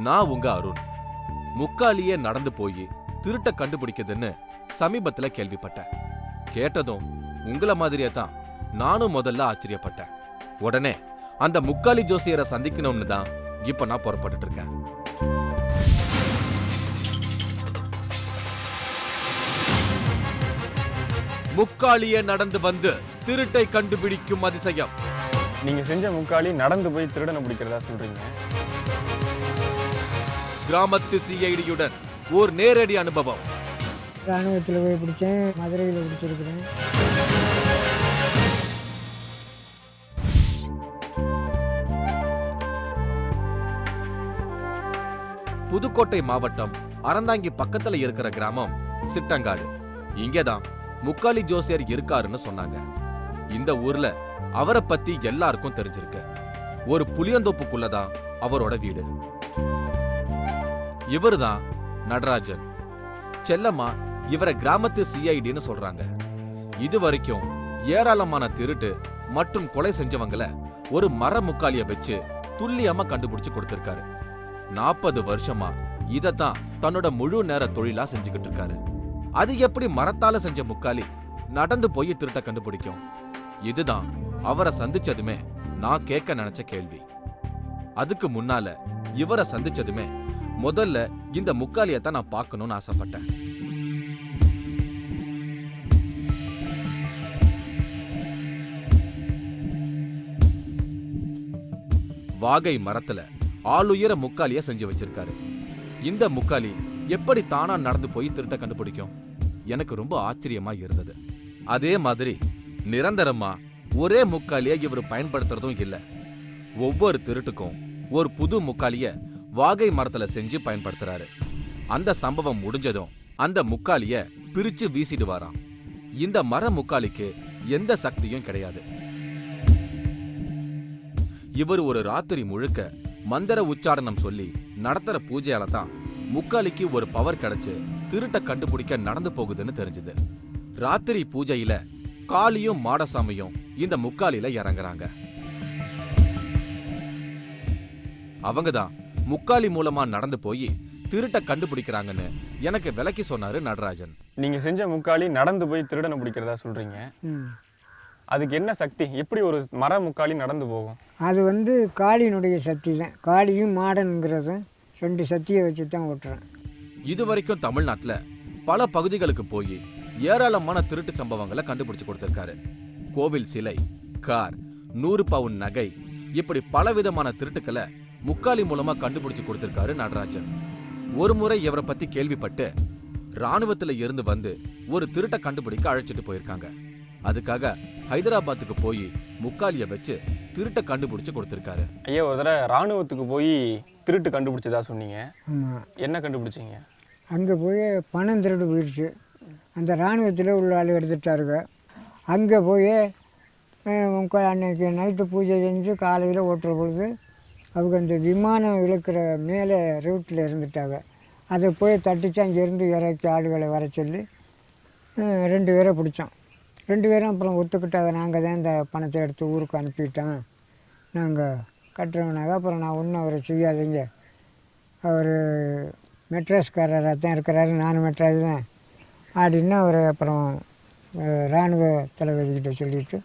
நான் உங்க அருண். முக்காலியே நடந்து போய் திருட்ட கண்டுபிடிக்குதுன்னு சமீபத்துல கேள்விப்பட்டேன். கேட்டதும் உங்கள மாதிரியே தான் நானும் முதல்ல ஆச்சரியப்பட்டேன். உடனே அந்த முக்காலி ஜோசியரை சந்திக்கணும்னு தான் இப்ப நான் புறப்பட்டு இருக்கேன். முக்காலியே நடந்து வந்து திருட்டை கண்டுபிடிக்கும் அதிசயம். நீங்க செஞ்ச முக்காலி நடந்து போய் திருடனை பிடிக்கிறதா சொல்றீங்க? கிராமத்து சிஐடியுடன் ஒரு நேரடி அனுபவம். ராணுவத்தில் போய் பிடிச்சேன், மதுரையில் பிடிச்சிருக்கிறேன். புதுக்கோட்டை மாவட்டம் அறந்தாங்கி பக்கத்துல இருக்கிற கிராமம் சிட்டங்காடு. இங்கேதான் முக்காலி ஜோசியர் இருக்காருன்னு சொன்னாங்க. இந்த ஊர்ல அவரை பத்தி எல்லாருக்கும் தெரிஞ்சிருக்கு. ஒரு புளியந்தோப்புக்குள்ளதான் அவரோட வீடு. இவருதான் நடராஜன். செல்லம்மா இவரை கிராமத்து சிஐடின்னு சொல்றாங்க. இது வரைக்கும் ஏராளமான திருட்டு மற்றும் கொலை செஞ்சவங்களை ஒரு மர முக்காலிய வச்சு துல்லியமா கண்டுபிடிச்சு கொடுத்திருக்காரு. 40 வருஷமா இதத்தான் தன்னோட முழு நேர தொழிலா செஞ்சுக்கிட்டு இருக்காரு. அது எப்படி மரத்தால செஞ்ச முக்காலி நடந்து போய் திருட்ட கண்டுபிடிக்கும்? இதுதான் அவரை சந்திச்சதுமே நான் கேட்க நினைச்ச கேள்வி. அதுக்கு முன்னால இவரை சந்திச்சதுமே முதல்ல இந்த முக்காலியத்தான் நான் பார்க்கணும்னு ஆசைப்பட்டேன். வாகை மரத்துல ஆளுயர முக்காலிய செஞ்சு வச்சிருக்காரு. இந்த முக்காலி எப்படி தானா நடந்து போய் திருட்ட கண்டுபிடிக்கும்? எனக்கு ரொம்ப ஆச்சரியமா இருந்தது. அதே மாதிரி நிரந்தரமா ஒரே முக்காலிய இவர் பயன்படுத்துறதும் இல்ல. ஒவ்வொரு திருட்டுக்கும் ஒரு புது முக்காலிய வாகை மரத்துல செஞ்சு பயன்படுத்துறாரு. அந்த சம்பவம் முடிஞ்சதும் அந்த முக்காலிய பிரிச்சு வீசிடுவாராம். இந்த மர முக்காலிக்கு எந்த சக்தியும் கிடையாது. இவர் ஒரு ராத்திரி முழுக்க மந்திர உச்சாரணம் சொல்லி நடத்துற பூஜையால தான் முக்காலிக்கு ஒரு பவர் கிடைச்சு திருட்ட கண்டுபிடிக்க நடந்து போகுதுன்னு தெரிஞ்சது. ராத்திரி பூஜையில காளியும் மாடசாமியும் இந்த முக்காலில இறங்குறாங்க. அவங்கதான் முக்காலி மூலமா நடந்து போய் திருட்ட கண்டுபிடிக்கிறாங்கன்னு எனக்கு விளக்கி சொன்னாரு நடராஜன். நீங்க செஞ்ச முக்காலி நடந்து போய் திருடனை பிடிக்கிறதா சொல்றீங்க. அதுக்கு என்ன சக்தி? எப்படி ஒரு மர முக்காலி நடந்து போகும்? அது காளியினுடைய சக்தி தான். காளியும் மாடனுங்கிறதும் 2 சக்தியை வச்சு தான் ஓட்டுறேன். இது வரைக்கும் தமிழ்நாட்டுல பல பகுதிகளுக்கு போய் ஏராளமான திருட்டு சம்பவங்களை கண்டுபிடிச்சு கொடுத்திருக்காரு. கோவில் சிலை, கார், 100 பவுன் நகை, இப்படி பலவிதமான திருட்டுக்களை முக்காலி மூலமா கண்டுபிடிச்சு கொடுத்திருக்காரு நடராஜன். ஒரு முறை இவரை பத்தி கேள்விப்பட்டு ராணுவத்துல இருந்து வந்து ஒரு திருட்ட கண்டுபிடிக்க அழைச்சிட்டு போயிருக்காங்க. அதுக்காக ஹைதராபாத்துக்கு போய் முக்காலிய வச்சு திருட்ட கண்டுபிடிச்சு கொடுத்திருக்காரு. ஐயா, ஒரு தடவை ராணுவத்துக்கு போய் திருட்டு கண்டுபிடிச்சதா சொன்னீங்க. என்ன கண்டுபிடிச்சிங்க? அங்கே போய் பணம் திருட்டு போயிடுச்சு. அந்த இராணுவத்தில் உள்ள ஆள் எடுத்துட்டாருங்க. அங்கே போய் அன்னைக்கு நைட்டு பூஜை செஞ்சு காலையில் ஓட்டுற பொழுது அவங்க அந்த விமானம் இழுக்கிற மேலே ரூட்டில் இருந்துட்டாங்க. அதை போய் தட்டிச்சு அங்கேருந்து இறக்கி ஆளுகளை வர சொல்லி 2 பேரை பிடிச்சோம். 2 பேரும் அப்புறம் ஒத்துக்கிட்டாங்க. நாங்கள் தான் இந்த பணத்தை எடுத்து ஊருக்கு அனுப்பிட்டோம், நாங்கள் கட்டுறவனாக. அப்புறம் நான் ஒன்றும் அவரை செய்யாதீங்க, அவர் மெட்ராஸ்காரராக தான் இருக்கிறாரு, நானும் மெட்ராஸ் தான் அப்படின்னு அவர் அப்புறம் இராணுவ தளபதிக்கிட்ட சொல்லிவிட்டு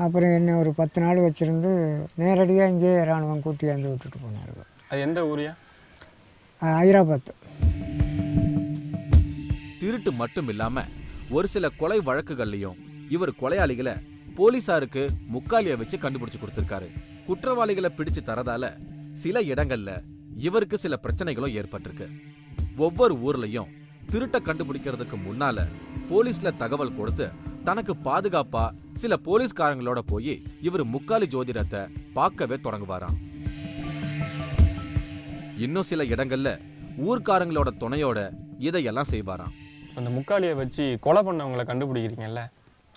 அப்புறம் என்ன ஒரு 10 நாள் வச்சுருந்து நேரடியாக இங்கே இராணுவம் கூட்டியாந்து விட்டுட்டு போனார். அது எந்த ஊரியா? ஹைதராபாத். திருட்டு மட்டும் இல்லாம ஒரு சில கொலை வழக்குகள்லயும் இவர் கொலையாளிகளை போலீசாருக்கு முக்காலிய வச்சு கண்டுபிடிச்சு கொடுத்திருக்காரு. குற்றவாளிகளை பிடிச்சு தரதால சில இடங்கள்ல இவருக்கு சில பிரச்சனைகளும் ஏற்பட்டிருக்கு. ஒவ்வொரு ஊர்லயும் திருட்ட கண்டுபிடிக்கிறதுக்கு முன்னால போலீஸ்ல தகவல் கொடுத்து தனக்கு பாதுகாப்பா சில போலீஸ்காரங்களோட போய் இவர் முக்காலி ஜோதிடத்தை பார்க்கவே தொடங்குவாராம். இன்னும் சில இடங்கள்ல ஊர்க்காரங்களோட துணையோட இதையெல்லாம் செய்வாராம். அந்த முக்காலியை வச்சு கொலை பண்ணவங்களை கண்டுபிடிக்கிறீங்கல்ல,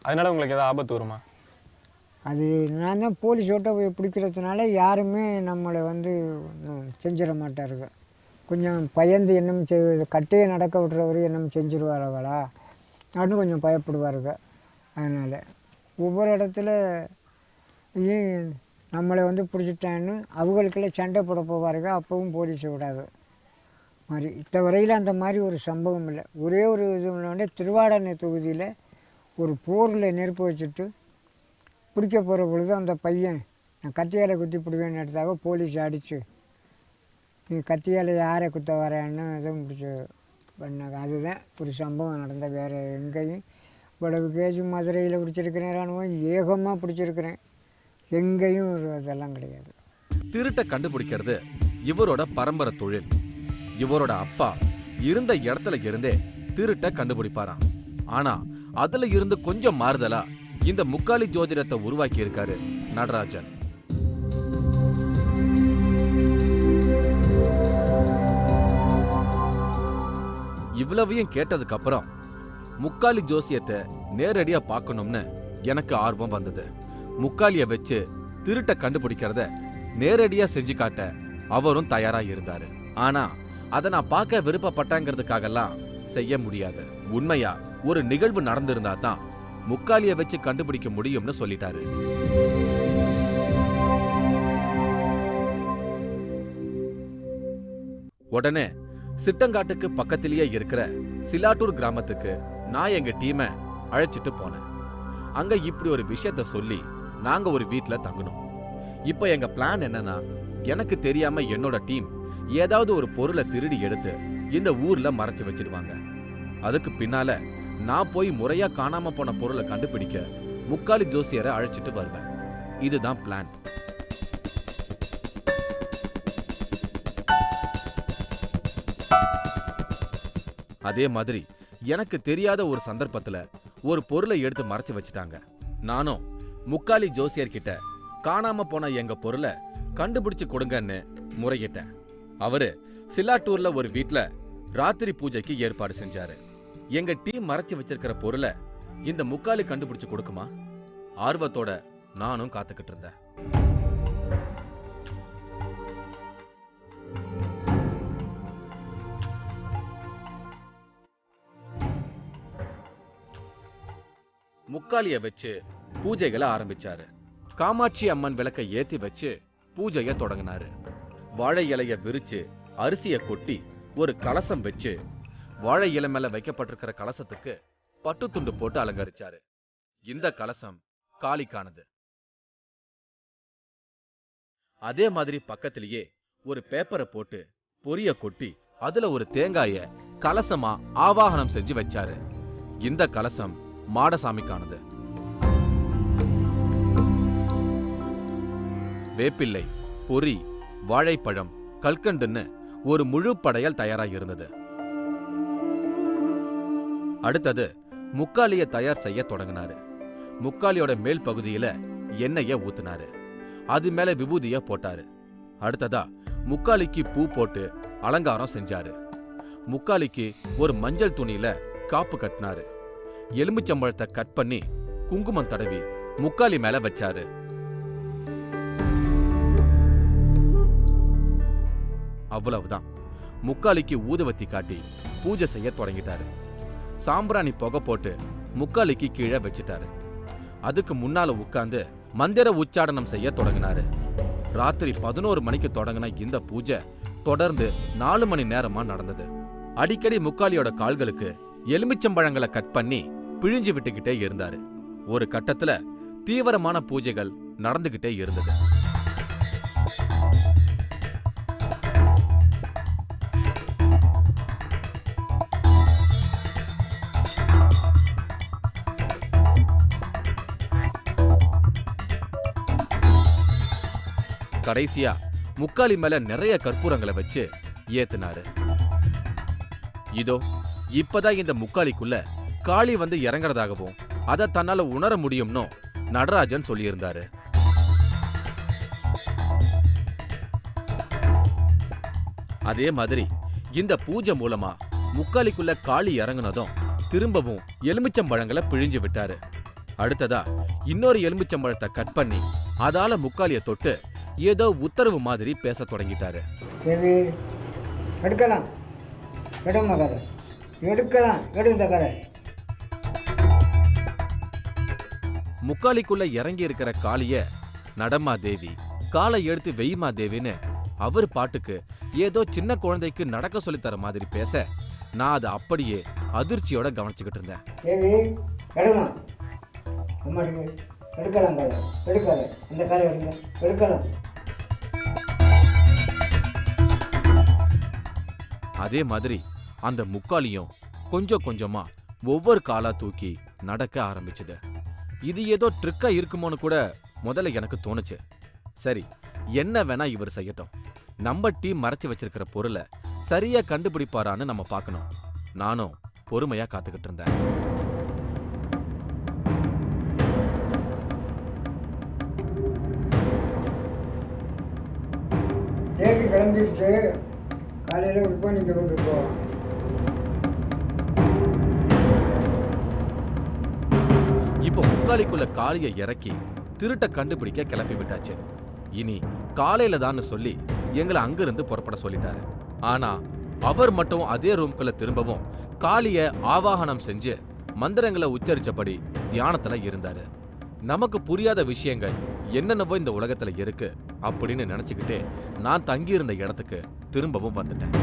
அதனால உங்களுக்கு ஏதாவது ஆபத்து வருமா? அது நான் தான் போலீஸோட்ட போய் பிடிக்கிறதுனால யாருமே நம்மளை செஞ்சிட மாட்டாருங்க. கொஞ்சம் பயந்து என்னம் கட்டையை நடக்க விட்றவர் என்னம் செஞ்சிருவார்களா அப்படின்னு கொஞ்சம் பயப்படுவாருங்க. அதனால் ஒவ்வொரு இடத்துல நம்மளை வந்து பிடிச்சிட்டான்னு அவங்களுக்கெல்லாம் சண்டை போட போவாருங்க. அப்பவும் போலீஸை விடாது மாதிரி இத்த வரையில் அந்த மாதிரி ஒரு சம்பவம் இல்லை. ஒரே ஒரு இது வந்து திருவாடானை தொகுதியில் ஒரு போரில் நெருப்பு வச்சுட்டு பிடிக்க போகிற பொழுது அந்த பையன் நான் கத்தியால் குத்தி பிடிவேன்னு எடுத்தாக போலீஸ் அடித்து நீ கத்தியால் யாரை குத்த வரேன்னு இதுவும் பிடிச்சி பண்ணாங்க. அதுதான் ஒரு சம்பவம் நடந்த. வேறு எங்கேயும் இவ்வளவு கேஜ் மதுரையில் பிடிச்சிருக்கிறேன், ராணுவம் ஏகமாக பிடிச்சிருக்கிறேன், எங்கேயும் ஒரு அதெல்லாம் கிடையாது. திருட்டை கண்டுபிடிக்கிறது இவரோட பரம்பரை தொழில். இவரோட அப்பா இருந்த இடத்துல இருந்தே திருட்டை கண்டுபிடிப்பாராம். ஆனா அதுல இருந்து கொஞ்சம் மாறுதலா இந்த முக்காலி ஜோதிடத்தை உருவாக்கி இருக்காரு நடராஜன். இவ்வளவையும் கேட்டதுக்கு அப்புறம் முக்காலி ஜோசியத்தை நேரடியா பார்க்கணும்னு எனக்கு ஆர்வம் வந்தது. முக்காலிய வச்சு திருட்டை கண்டுபிடிக்கிறத நேரடியா செஞ்சு காட்ட அவரும் தயாரா இருந்தாரு. ஆனா அதை நான் பார்க்க விருப்பப்பட்டேங்கிறதுக்காகலாம் செய்ய முடியாது. உண்மையா ஒரு நிகழ்வு நடந்திருந்தா தான் முக்காலிய வச்சு கண்டுபிடிக்க முடியும்னு சொல்லிட்டாரு. உடனே சிட்டங்காட்டுக்கு பக்கத்திலேயே இருக்கிற சிலாட்டூர் கிராமத்துக்கு நான் எங்க டீமை அழைச்சிட்டு போனேன். அங்க இப்படி ஒரு விஷயத்த சொல்லி நாங்க ஒரு வீட்டுல தங்கணும். இப்ப எங்க பிளான் என்னன்னா, எனக்கு தெரியாம என்னோட டீம் ஏதாவது ஒரு பொருளை திருடி எடுத்து இந்த ஊர்ல மறைச்சு வச்சிடுவாங்க. அதுக்கு பின்னால நான் போய் முறையா காணாம போன பொருளை கண்டுபிடிக்க முக்காலி ஜோசியரை அழைச்சிட்டு வருவேன். இதுதான் பிளான். அதே மாதிரி எனக்கு தெரியாத ஒரு சந்தர்ப்பத்துல ஒரு பொருளை எடுத்து மறைச்சு வச்சுட்டாங்க. நானும் முக்காலி ஜோசியர் கிட்ட காணாம போன எங்க பொருளை கண்டுபிடிச்சு கொடுங்கன்னு முறையிட்டேன். அவரு சிலாட்டூர்ல ஒரு வீட்டுல ராத்திரி பூஜைக்கு ஏற்பாடு செஞ்சாரு. எங்க டீம் மறைச்சு வச்சிருக்கிற பொருளை இந்த முக்காலி கண்டுபிடிச்சு கொடுக்குமா? ஆர்வத்தோட நானும் காத்துக்கிட்டு இருந்தேன். முக்காலிய வச்சு பூஜைகளை ஆரம்பிச்சாரு. காமாட்சி அம்மன் விளக்கை ஏத்தி வச்சு பூஜைய தொடங்கினாரு. வாழை இலைய விரிச்சு அரிசிய கொட்டி ஒரு கலசம் வச்சு வாழை இலை மேல வைக்கப்பட்டிருக்கிற கலசத்துக்கு பட்டு துண்டு போட்டு அலங்கரிச்சாரு. இந்த கலசம் காளிக்கானது. அதே மாதிரி பக்கத்திலேயே ஒரு பேப்பரை போட்டு பொரிய கொட்டி அதுல ஒரு தேங்காய கலசமா ஆவாகனம் செஞ்சு வச்சாரு. இந்த கலசம் மாடசாமிக்கானது. வேப்பிள்ளை, பொரி, வாழைப்பழம், கல்கண்டுன்னு ஒரு முழு படையல் தயாராக இருந்தது. அடுத்தது முக்காலிய தயார் செய்ய தொடங்கினாரு. முக்காலியோட மேல் பகுதியில எண்ணெய ஊத்துனாரு. அது மேல விபூதிய போட்டாரு. அடுத்ததா முக்காலிக்கு பூ போட்டு அலங்காரம் செஞ்சாரு. முக்காலிக்கு ஒரு மஞ்சள் துணியில காப்பு கட்டினாரு. எலுமிச்சம்பழத்தை கட் பண்ணி குங்குமம் தடவி முக்காலி மேல வச்சாரு. அவ்வளவுதான். முக்காலிக்கு ஊதுவத்தி காட்டி பூஜை செய்ய தொடங்கிட்டாரு. சாம்பிராணி புகை போட்டு முக்காலிக்கு கீழே வச்சுட்டாரு. அதுக்கு முன்னால உட்கார்ந்து மந்திர உச்சாடனம் செய்ய தொடங்கினாரு. ராத்திரி 11 மணிக்கு தொடங்கின இந்த பூஜை தொடர்ந்து 4 மணி நேரமா நடந்தது. அடிக்கடி முக்காலியோட கால்களுக்கு எலுமிச்சம்பழங்களை கட் பண்ணி பிழிஞ்சு விட்டுக்கிட்டே இருந்தாரு. ஒரு கட்டத்துல தீவிரமான பூஜைகள் நடந்துகிட்டே இருந்தது. கடைசியா முக்காலி மேல நிறைய கற்பூரங்களை வச்சு ஏத்துனாரு. இதோ இப்பதான் இந்த முக்காலிக்குள்ள காளி வந்து இறங்குறதாகவும் அதை தன்னால உணர முடியும்னு நடராஜன் சொல்லியிருந்தாரு. அதே மாதிரி இந்த பூஜை மூலமா முக்காலிக்குள்ள காளி இறங்குனதும் திரும்பவும் எலுமிச்சம்பழங்களை பிழிஞ்சு விட்டாரு. அடுத்ததா இன்னொரு எலுமிச்சம்பழத்தை கட் பண்ணி அதால முக்காலிய தொட்டு ஏதோ உத்தரவு மாதிரி பேச தொடங்கிட்டாரு. எடுக்கலாம் எடுக்கலாம். முக்காலிக்குள்ள இறங்கி இருக்கிற காளிய நடமா தேவி, காலை எடுத்து வெய்யுமா தேவின்னு அவர் பாட்டுக்கு ஏதோ சின்ன குழந்தைக்கு நடக்க சொல்லித்தர மாதிரி பேச நான் அதை அப்படியே அதிர்ச்சியோட கவனிச்சுக்கிட்டு இருந்தேன். தேவி எடுக்கலாம், அம்மாடிக்கு எடுக்கலாம், காலை எடுக்காது, அந்த காலை எடுங்க, எடுக்கலாம். அதே மாதிரி அந்த முக்காலியும் கொஞ்சம் கொஞ்சமா ஒவ்வொரு காலா தூக்கி நடக்க ஆரம்பிச்சுது. இது ஏதோ ட்ரிக்கா இருக்குமோன்னு கூட முதல்ல எனக்கு தோணுச்சு. சரி, என்ன வேணா இவர் செய்யட்டும், நம்ம டீம் மறைச்சு வச்சிருக்கிற பொருளை சரியா கண்டுபிடிப்பாரான்னு நம்ம பார்க்கணும். நானும் பொறுமையா காத்துக்கிட்டு இருந்தேன். தேவி கிளம்பிடுச்சு, காலையில் விட்டு நீங்கள் கொண்டு போவோம். இப்போ முக்காலிக்குள்ள காளியை இறக்கி திருட்ட கண்டுபிடிக்க கிளப்பி விட்டாச்சு. இனி காலையில தான் சொல்லி எங்களை அங்கிருந்து புறப்பட சொல்லிட்டாரு. ஆனா அவர் மட்டும் அதே ரூம்குள்ள திரும்பவும் காளிய ஆவாகனம் செஞ்சு மந்திரங்களை உச்சரிச்சபடி தியானத்துல இருந்தாரு. நமக்கு புரியாத விஷயங்கள் என்னென்னவோ இந்த உலகத்துல இருக்கு அப்படின்னு நினைச்சுக்கிட்டே நான் தங்கியிருந்த இடத்துக்கு திரும்பவும் வந்துட்டேன்.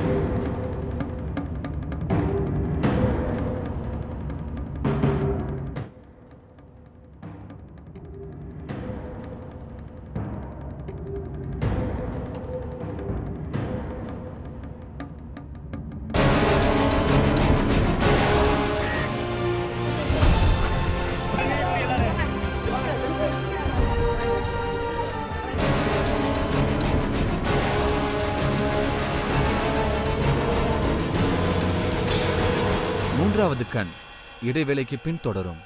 மூன்றாவது கண் இடைவேளைக்கு பின் தொடரும்.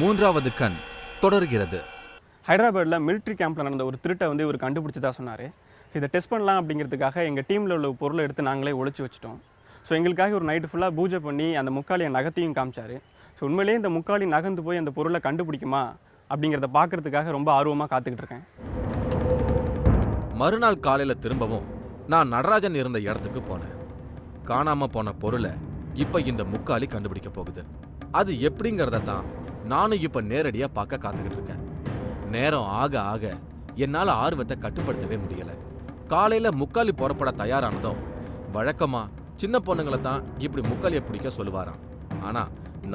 மூன்றாவது கண் தொடர்கிறது. ஹைதராபாத்தில் மிலிட்ரி கேம்பில் நடந்த ஒரு திருட்டை வந்து இவர் கண்டுபிடிச்சதா சொன்னார். இதை டெஸ்ட் பண்ணலாம் அப்படிங்கிறதுக்காக எங்கள் டீமில் உள்ள பொருளை எடுத்து நாங்களே ஒழிச்சு வச்சிட்டோம். ஸோ எங்களுக்காக ஒரு நைட்டு ஃபுல்லாக பூஜை பண்ணி அந்த முக்காலியை நகத்தையும் காமிச்சார். ஸோ உண்மையிலேயே இந்த முக்காலி நகர்ந்து போய் அந்த பொருளை கண்டுபிடிக்குமா அப்படிங்கிறத பார்க்கறதுக்காக ரொம்ப ஆர்வமாக காத்துக்கிட்டு இருக்கேன். மறுநாள் காலையில திரும்பவும் நான் நடராஜன் இருந்த இடத்துக்கு போனேன். காணாம போன பொருளை இப்ப இந்த முக்காலி கண்டுபிடிக்க போகுது. அது எப்படிங்கிறத தான் நானும் இப்ப நேரடியா பார்க்க காத்துக்கிட்டு இருக்கேன். நேரம் ஆக ஆக என்னால ஆர்வத்தை கட்டுப்படுத்தவே முடியல. காலையில முக்காலி புறப்பட தயாரானதும் வழக்கமா சின்ன பொண்ணுங்களை தான் இப்படி முக்காலியை பிடிக்க சொல்லுவாராம். ஆனா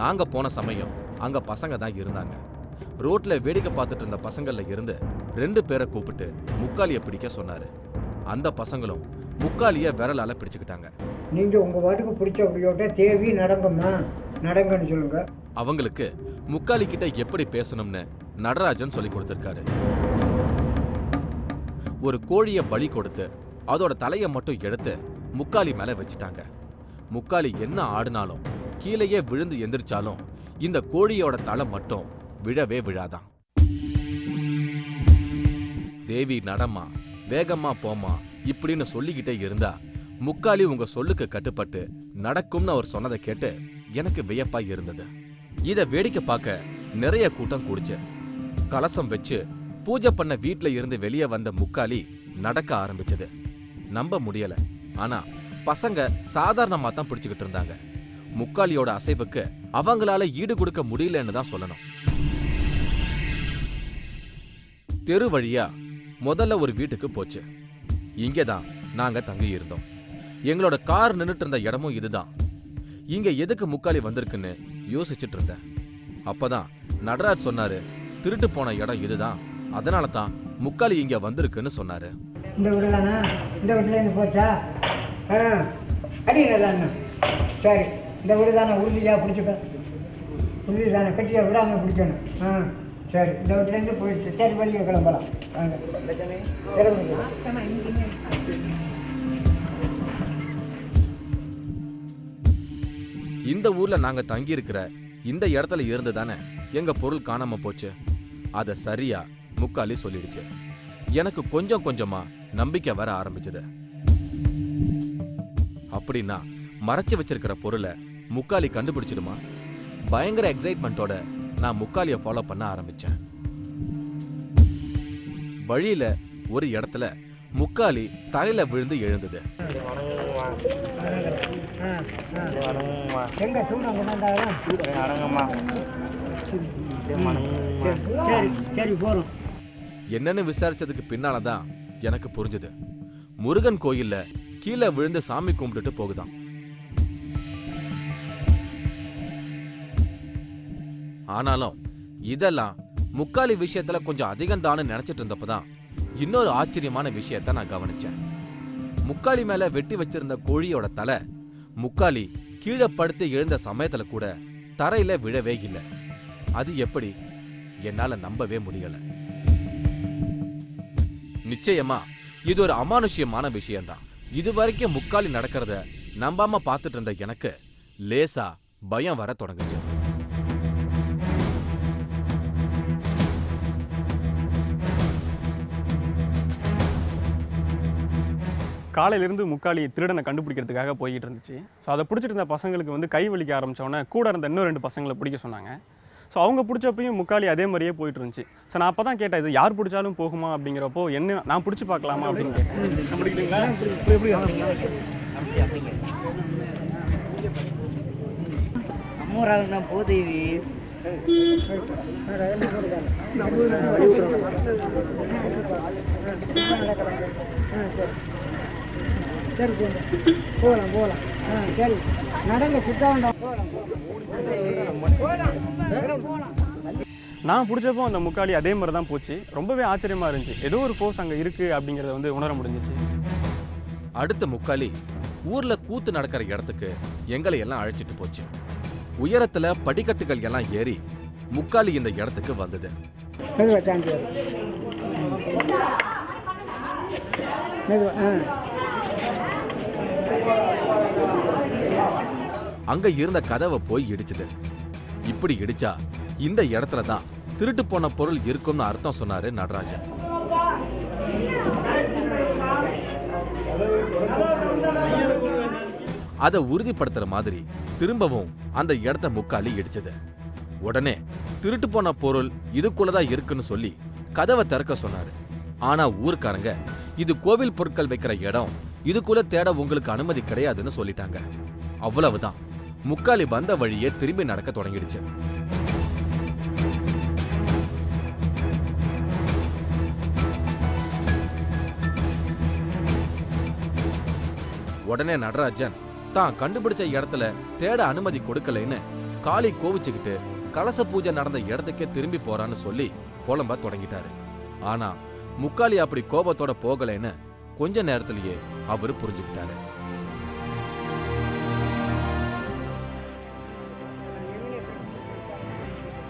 நாங்க போன சமயம் அங்க பசங்க தான் இருந்தாங்க. ரோட்ல வேடிக்கை பார்த்துட்டு இருந்த பசங்கள்ல இருந்து 2 பேரை கூப்பிட்டு முக்காலியை பிடிக்க சொன்னாரு. அந்த பசங்களும் முக்காலிய விரலால பிடிச்சுக்கிட்டாங்க. நீங்க உங்க வாட்டுக்கு பிடிச்ச அப்படியோட்ட தேவி நடங்கம்மா, நடங்கன்னு சொல்லுங்க. அவங்களுக்கு முக்காலி கிட்ட எப்படி பேசணும்னு நடராஜன் சொல்லி கொடுத்திருக்காரு. ஒரு கோழியை பலி கொடுத்து அதோட தலையை மட்டும் எடுத்து முக்காலி மேல வச்சுட்டாங்க. முக்காலி என்ன ஆடினாலும் கீழேயே விழுந்து எந்திரிச்சாலும் இந்த கோழியோட தலை மட்டும் விழவே விழாதான். தேவி நடமா, வேகமா போமா இப்படின்னு சொல்லிக்கிட்டே இருந்தா முக்காலி உங்க சொல்லுக்கு கட்டுப்பட்டு நடக்கும்னு அவர் சொன்னதை கேட்டு எனக்கு வியப்பா இருந்தது. இத வேடிக்கை பார்க்க நிறைய கூட்டம் கூடுச்சு. கலசம் வச்சு பூஜை பண்ண வீட்டுல இருந்து வெளியே வந்த முக்காலி நடக்க ஆரம்பிச்சது. நம்ப முடியல. ஆனா பசங்க சாதாரணமா தான் பிடிச்சுக்கிட்டு இருந்தாங்க. முக்காலியோட அசைவுக்கு அவங்களால ஈடு கொடுக்க முடியலன்னு தான் சொல்லணும். தெரு வழியா முதல்ல ஒரு வீட்டுக்கு போச்சு. இங்கதான் நாங்க தங்கி இருந்தோம். எங்களோட கார் நின்னுட்டு இருந்த இடமும் இதுதான். இங்க எதுக்கு முக்காலி வந்திருக்குன்னு யோசிச்சுட்டு இருந்தேன். அப்பதான் நடராஜ் சொன்னாரு, திருட்டு போன இடம் இதுதான், அதனால தான் முக்காலி இங்க வந்திருக்குன்னு சொன்னாரு. இந்த வீடு தானே? இந்த வீட்டுல இருந்து போச்சா? அடி நல்லா. சரி, இந்த வீடு தானே, உறுதியா பிடிச்சிக்க. உறுதி தானே, கட்டியா விடாம பிடிக்கணும். சரி, இந்த வீட்டுலேருந்து போயிடுச்சு. சரி, வழியை கிளம்பலாம். இந்த ஊர்ல நாங்க தங்கி இருக்கிற இந்த இடத்துல இருந்து தானே எங்க பொருள் காணாம போச்சு. அத சரியா முக்காலி சொல்லிடுச்சு. எனக்கு கொஞ்சம் கொஞ்சமா நம்பிக்கை வர ஆரம்பிச்சது. அப்படின்னா மறைச்சு வச்சிருக்கிற பொருளை முக்காலி கண்டுபிடிச்சிடுமா? பயங்கர எக்ஸைட்மெண்டோட நான் முக்காலிய ஃபாலோ பண்ண ஆரம்பிச்சேன். வழியில ஒரு இடத்துல முக்காலி தரையில விழுந்து எழுந்தது. எங்கே தூணை கொண்டாந்தாலும் அடங்கம்மா சரி சரி போகிறோம். என்னன்னு விசாரிச்சதுக்கு பின்னாலதான் எனக்கு புரிஞ்சுது. முருகன் கோயில்ல கீழே விழுந்து சாமி கும்பிட்டுட்டு போகுதாம். ஆனாலும் இதெல்லாம் முக்காலி விஷயத்துல கொஞ்சம் அதிகம் தானு நினைச்சிட்டு இருந்தப்பதான் இன்னொரு ஆச்சரியமான விஷயத்த நான் கவனிச்சேன். முக்காலி மேல வெட்டி வச்சிருந்த கோழியோட தலை முக்காலி கீழே படுத்து எழுந்த சமயத்துல கூட தரையில விழவே இல்லை. அது எப்படி? என்னால நம்பவே முடியல. நிச்சயமா இது ஒரு அமானுஷ்யமான விஷயம்தான். இது வரைக்கும் முக்காலி நடக்கிறத நம்பாம பார்த்துட்டு இருந்த எனக்கு லேசா பயம் வர தொடங்குச்சு. காலையிலேருந்து முக்காலி திருடனை கண்டுபிடிக்கிறதுக்காக போய்கிட்டு இருந்துச்சு. ஸோ அதை பிடிச்சிட்டு இருந்த பசங்களுக்கு வந்து கை வலிக்க ஆரம்பித்தோடனே கூட இருந்த இன்னும் 2 பசங்களை பிடிக்க சொன்னாங்க. ஸோ அவங்க பிடிச்சப்பையும் முக்காலி அதே மாதிரியே போயிட்டு இருந்துச்சு. ஸோ நான் அப்போ தான் கேட்டேன், இது யார் பிடிச்சாலும் போகுமா அப்படிங்கிறப்போ என்ன நான் பிடிச்சி பார்க்கலாமா அப்படின்னு கேட்டேன். பிடிக்கிறீங்களா? அம்மூராக போதேவி சரி போகலாம் போகலாம். சரி நடங்க சுத்த வேண்டாம். நான் பிடிச்சப்போ அந்த முக்காலி அதே மாதிரி தான் போச்சு. ரொம்பவே ஆச்சரியமாக இருந்துச்சு. ஏதோ ஒரு ஃபோர்ஸ் அங்கே இருக்குது அப்படிங்கிறத வந்து உணர முடிஞ்சிச்சு. அடுத்த முக்காலி ஊர்ல கூத்து நடக்கிற இடத்துக்கு எங்களை எல்லாம் அழைச்சிட்டு போச்சு. உயரத்துல படிக்கட்டுகள் எல்லாம் ஏறி முக்காலி இந்த இடத்துக்கு வந்தது. அங்க இருந்த கதவை போய் இடிச்சுது. இப்படி இடிச்சா இந்த இடத்துல தான் திருட்டு போன பொருள் இருக்கும்னு அர்த்தம் சொன்னாரு நடராஜன். அதை உறுதிப்படுத்துற மாதிரி திரும்பவும் அந்த இடத்த முக்காலி இடிச்சது. உடனே திருட்டு போன பொருள் இதுக்குள்ளதான் இருக்குன்னு சொல்லி கதவை திறக்க சொன்னாரு. ஆனா ஊர்க்காரங்க இது கோவில் பொருட்கள் வைக்கிற இடம், இதுக்குள்ள தேட உங்களுக்கு அனுமதி கிடையாதுன்னு சொல்லிட்டாங்க. அவ்வளவுதான், முக்காலி வந்த வழியே திரும்பி நடக்க தொடங்கிடுச்சு. உடனே நடராஜன் தான் கண்டுபிடிச்ச இடத்துல தேட அனுமதி கொடுக்கலைன்னு காளி கோவிச்சுக்கிட்டு கலச பூஜை நடந்த இடத்துக்கே திரும்பி போறான்னு சொல்லி புலம்ப தொடங்கிட்டாரு. ஆனா முக்காலி அப்படி கோபத்தோட போகலைன்னு கொஞ்ச நேரத்திலேயே அவரு புரிஞ்சுக்கிட்டாரு.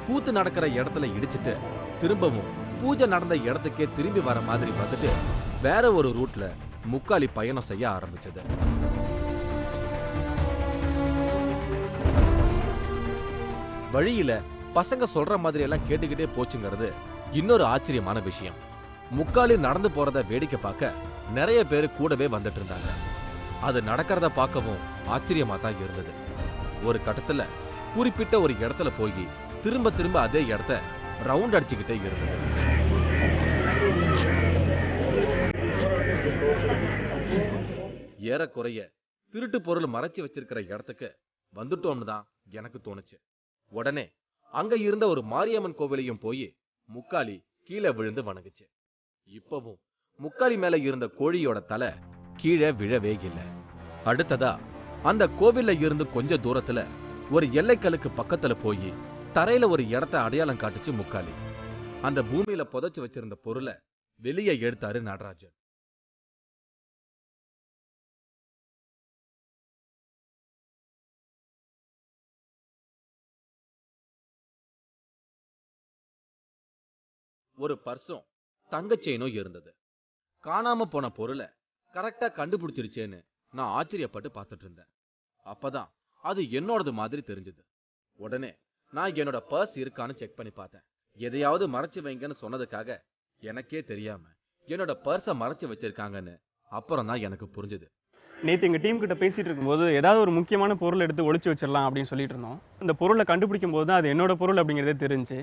கூத்து நடக்கிற இடத்துல இடிச்சிட்டு திரும்பவும் பூஜை நடந்த இடத்துக்கே திரும்பி வர மாதிரி வந்துட்டு வேற ஒரு ரூட்ல முக்காலி பயணம் செய்ய ஆரம்பிச்சது. வழியில பசங்க சொல்ற மாதிரி எல்லாம் கேட்டுக்கிட்டே போச்சுங்கிறது இன்னொரு ஆச்சரியமான விஷயம். முக்காலி நடந்து போறத வேடிக்கை பார்க்க நிறைய பேர் கூடவே வந்துட்டு இருந்தாங்க. அது நடக்கிறத பார்க்கவும் ஆச்சரியமா தான் இருந்தது. ஒரு கட்டத்துல குறிப்பிட்ட ஒரு இடத்துல போய் திரும்ப திரும்ப அதே இடத்த ரவுண்ட் அடிச்சுக்கிட்டே இருந்தது. ஏறக்குறைய திருட்டு பொருள் மறைச்சு வச்சிருக்கிற இடத்துக்கு வந்துட்டோம்னு தான் எனக்கு தோணுச்சு. உடனே அங்க இருந்த ஒரு மாரியம்மன் கோவிலையும் போய் முக்காலி கீழே விழுந்து வணங்குச்சு. இப்பவும் முக்காலி மேல இருந்த கோழியோட தலை கீழே விழவே இல்லை. அடுத்ததா அந்த கோவில்ல இருந்து கொஞ்ச தூரத்துல ஒரு எல்லைக்கலுக்கு பக்கத்துல போய் தரையில ஒரு இடத்த அடையாளம் காட்டுச்சு முக்காலி. அந்த பூமியில புதைச்சு வச்சிருந்த பொருளை வெளியே எடுத்தாரு நடராஜன். ஒரு பர்சும் தங்க செயினும் இருந்தது. காணாம போன பொருளை கரெக்டா கண்டுபிடிச்சிருச்சேன்னு நான் ஆச்சரியப்பட்டு பார்த்துட்டு இருந்தேன். அப்பதான் அது என்னோடது மாதிரி தெரிஞ்சது. உடனே நான் என்னோட பர்ஸ் இருக்கான்னு செக் பண்ணி பார்த்தேன். எதையாவது மறைச்சு வைங்கன்னு சொன்னதுக்காக எனக்கே தெரியாம என்னோட பர்ஸை மறைச்சு வச்சிருக்காங்கன்னு அப்புறம் தான் எனக்கு புரிஞ்சுது. நேற்று எங்கள் டீம் கிட்ட பேசிட்டு இருக்கும்போது ஏதாவது ஒரு முக்கியமான பொருள் எடுத்து ஒளிச்சு வச்சிடலாம் அப்படின்னு சொல்லிட்டு இருந்தோம். அந்த பொருளை கண்டுபிடிக்கும் போது தான் அது என்னோட பொருள் அப்படிங்கிறதே தெரிஞ்சு.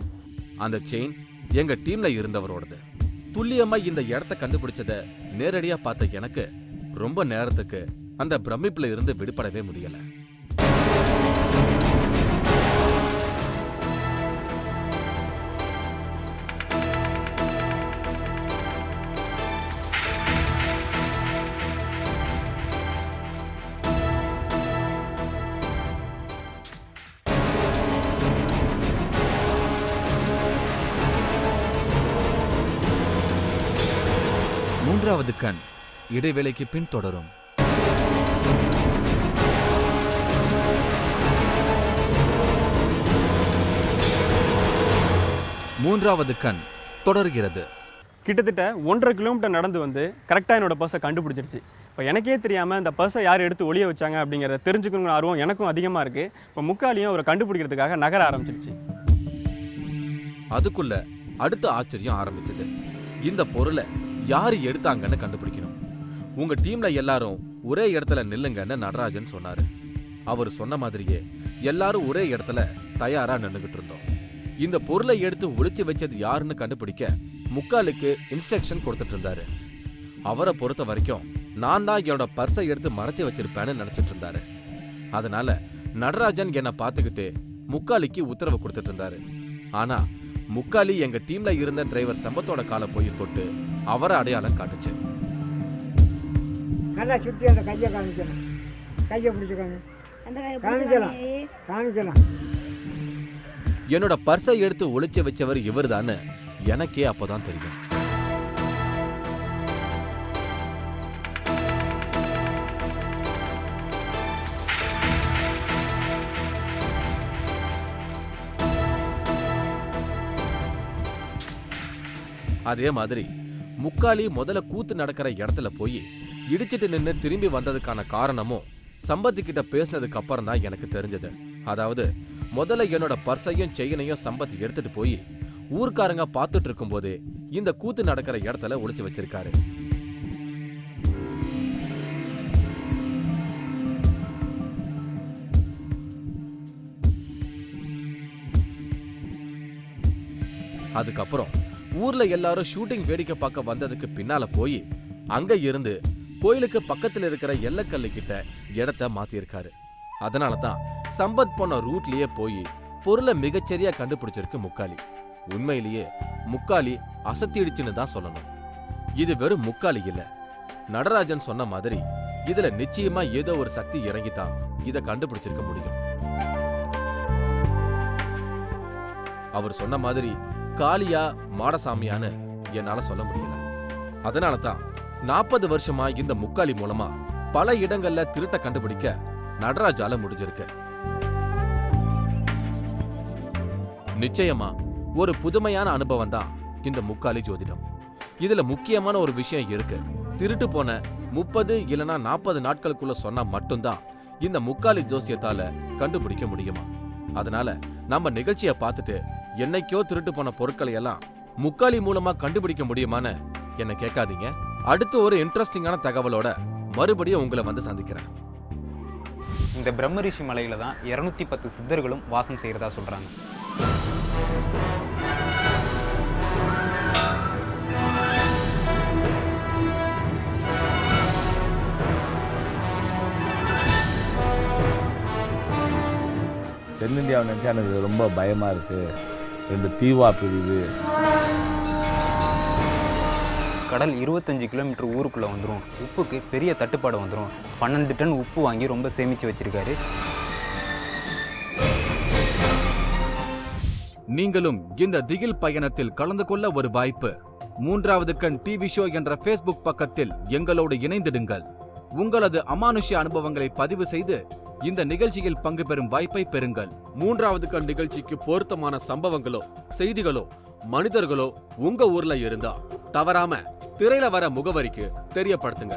அந்த செயின் எங்க டீம்ல இருந்தவரோடது. துல்லியமா இந்த இடத்த கண்டுபிடிச்சத நேரடியா பார்த்த எனக்கு ரொம்ப நேரத்துக்கு அந்த பிரமிப்புல இருந்து விடுபடவே முடியல. மூன்றாவது கண் இடைவேளைக்கு பின் தொடரும். மூன்றாவது கண் தொடர்கிறது. கிட்டத்தட்ட 1.5 கிலோமீட்டர் நடந்து வந்து கரெக்டாக என்னோட பர்ஸை கண்டுபிடிச்சிருச்சு. இப்போ எனக்கே தெரியாமல் அந்த பர்ஸை யார் எடுத்து ஒளிய வச்சாங்க அப்படிங்கிறத தெரிஞ்சுக்கணுங்கிற ஆர்வம் எனக்கும் அதிகமாக இருக்குது. இப்போ முக்காலியும் அவரை கண்டுபிடிக்கிறதுக்காக நகர ஆரம்பிச்சிருச்சு. அதுக்குள்ள அடுத்த ஆச்சரியம் ஆரம்பிச்சது. இந்த பொருளை யாரு எடுத்தாங்கன்னு கண்டுபிடிக்கணும். உங்க டீம்ல எல்லாரும் ஒரே இடத்துல நில்லுங்கன்னு நடராஜன் சொன்னாரு. அவர் சொன்ன மாதிரியே எல்லாரும் ஒரே இடத்துல தயாரா நின்னுகிட்டு இருந்தோம். இந்த பொருளை எடுத்து ஒளிச்சு வச்சது யாருன்னு கண்டுபிடிக்க முக்காலுக்கு இன்ஸ்ட்ரக்ஷன் கொடுத்துட்டு இருந்தாரு. அவரை பொறுத்த வரைக்கும் நான் தான் என்னோட பர்ஸை எடுத்து மறைச்சு வச்சிருப்பேன்னு நினைச்சிட்டு இருந்தாரு. அதனால நடராஜன் என்னை பார்த்துக்கிட்டு முக்காலிக்கு உத்தரவு கொடுத்துட்டு இருந்தாரு. ஆனா முக்காலி எங்க டீம்ல இருந்த டிரைவர் சம்பத்தோட காலை போய் தொட்டு அவரை அடையாளம் காட்டுச்சு. நல்லா சுற்றி அந்த கையை காமிக்கணும். கையை பிடிச்சிக்கணும். காமிக்கலாம். என்னோட பர்ஸை எடுத்து ஒளிச்சு வச்சவர் இவர்தான்னு எனக்கே அப்பதான் தெரியும். அதே மாதிரி முக்காலி முதல்ல கூத்து நடக்கிற இடத்துல போய் இடிச்சிட்டு நின்று திரும்பி வந்ததுக்கான காரணமும் சம்பத்துக்கிட்ட பேசினதுக்கு அப்புறம் தான் எனக்கு தெரிஞ்சது. அதாவது முதல்ல என்னோட பர்ஸையும் செயினையும் சம்பத் எடுத்துட்டு போய் ஊர்க்காரங்க பார்த்துட்டு இருக்கும் போதே இந்த கூத்து நடக்கிற இடத்துல ஒளிச்சு வச்சிருக்காரு. அதுக்கப்புறம் ஊர்ல எல்லாரும் ஷூட்டிங் வேடிக்கை பார்க்க வந்ததுக்கு பின்னால போய் அங்க இருந்து கோயிலுக்கு பக்கத்துல இருக்கிற எல்லக்கல்லு கிட்ட இடத்த மாத்திருக்காரு. அதனாலதான் சம்பத் போன ரூட்லயே போய் பொருளை மிகச்சரியா கண்டுபிடிச்சிருக்கு முக்காலி. உண்மையிலேயே முக்காலி அசத்திடுச்சுன்னு தான் சொல்லணும். இது வெறும் முக்காலி இல்ல, நடராஜன் சொன்ன மாதிரி இதுல நிச்சயமா ஏதோ ஒரு சக்தி இறங்கித்தான் இத கண்டுபிடிச்சிருக்க முடியும். அவர் சொன்ன மாதிரி காளியா மாடசாமியான்னு என்னால சொல்ல முடியல. அதனாலதான் 40 வருஷமா இந்த முக்காலி மூலமா பல இடங்கள்ல திருட்ட கண்டுபிடிக்க நடராஜால முடிஞ்சிருக்கு. நிச்சயமா ஒரு புதுமையான அனுபவம் தான் இந்த முக்காலி ஜோதிடம். இதுல முக்கியமான ஒரு விஷயம் இருக்கு. திருட்டு போன 30 இல்லனா 40 நாட்களுக்குள்ள சொன்னா மட்டும்தான் இந்த முக்காலி ஜோசியத்தால கண்டுபிடிக்க முடியுமா. அதனால நம்ம நிகழ்ச்சியை பார்த்துட்டு என்னைக்கோ திருட்டு போன பொருட்களை எல்லாம் முக்காலி மூலமா கண்டுபிடிக்க முடியுமான்னு என்ன கேட்காதீங்க. அடுத்து ஒரு இன்ட்ரெஸ்டிங்கான தகவலோட மறுபடியும் உங்களை வந்து சந்திக்கிறேன். இந்த பிரம்மரிஷி மலையில தான் 210 சித்தர்களும் வாசம் செய்யறதா சொல்றாங்க. தென்னிந்தியாவை நினச்சா எனக்கு ரொம்ப பயமாக இருக்குது. 2 தீவா பிரிவு. கடல் 25 கிலோமீட்டர் ஊருக்குள்ளே வந்துடும். உப்புக்கு பெரிய தட்டுப்பாடு வந்துடும். 12 டன் உப்பு வாங்கி ரொம்ப சேமித்து வச்சிருக்காரு. நீங்களும் இந்த திகில் பயணத்தில் கலந்து கொள்ள ஒரு வாய்ப்பு. மூன்றாவது கண் டிவி ஷோ என்ற Facebook பக்கத்தில் எங்களோடு இணைந்திடுங்கள். உங்களது அமானுஷ்ய அனுபவங்களை பதிவு செய்து இந்த நிகழ்ச்சியில் பங்கு பெறும் வாய்ப்பை பெறுங்கள். மூன்றாவது கண் நிகழ்ச்சிக்கு பொருத்தமான சம்பவங்களோ செய்திகளோ மனிதர்களோ உங்க ஊர்ல இருந்தா தவறாம திரையில வர முகவரிக்கு தெரியப்படுத்துங்க.